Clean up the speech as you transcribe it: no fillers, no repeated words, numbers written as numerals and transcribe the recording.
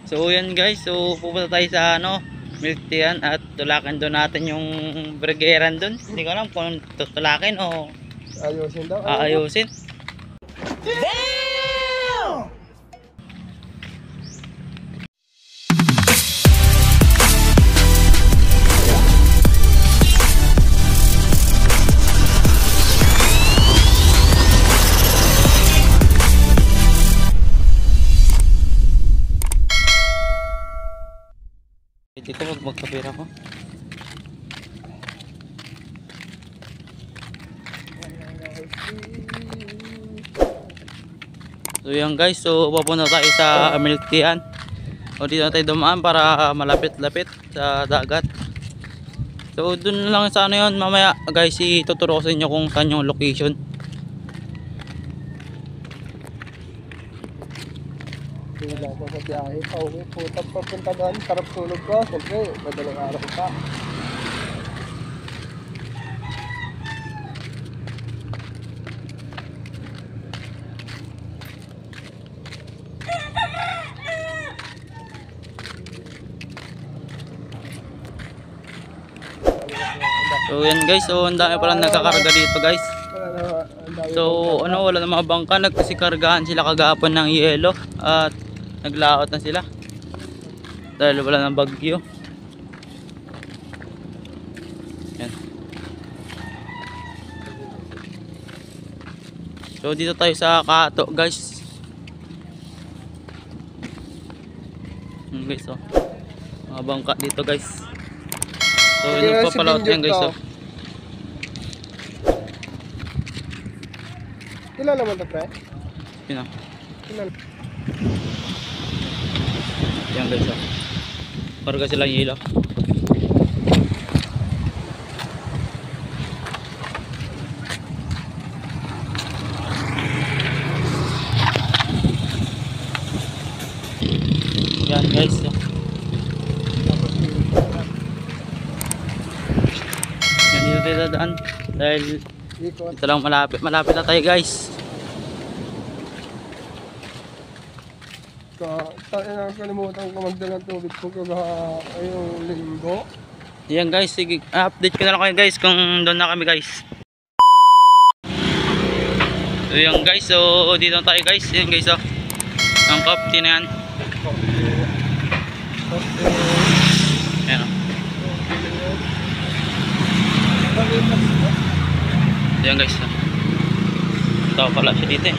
So yan guys, so pupunta tayo sa milk teaan at tulakan doon natin yung burgeran doon. Hindi ko alam kung tutulakin o Ayusin daw. aayusin. Dito magkapira ko. So yan guys, so papunta tayo sa milk teaan. O dito na tayo dumaan para malapit-lapit sa dagat. So dun lang sa yun, mamaya guys ituturo ko sa inyo kung saan yung location. Wala ko sa biyahe. Pauwi. Papunta doon. Sarap tulog ko. Siyempre, madalang araw pa. So yan guys, so ang dami palang nagkakarga dito guys. So wala na mga bangka, nagkasikargahan sila kagapon ng yelo at naglaot na sila dahil wala ng bagyo. Yan. So dito tayo sa Kato guys. Guys, oh. Mga bangka dito guys. So yun nagpapalaot yan guys, oh. Ilan naman ito, pre? Yun, oh. Ilan? Yan guys, oh. Karga sila yung ilaw. Yan guys, oh. Yan dito tayo dadaan dahil ito lang malapit na tayo guys. Kalimutan ko magdala ng tubig ko ngayong linggo. Yan guys, sige, update ko na lang kayo guys kung doon na kami guys. So yan guys, so dito na tayo guys. Yan guys, oh. Ang kapti na yan. Ayan, oh. Yan guys, oh. Ito pala siya dito, eh.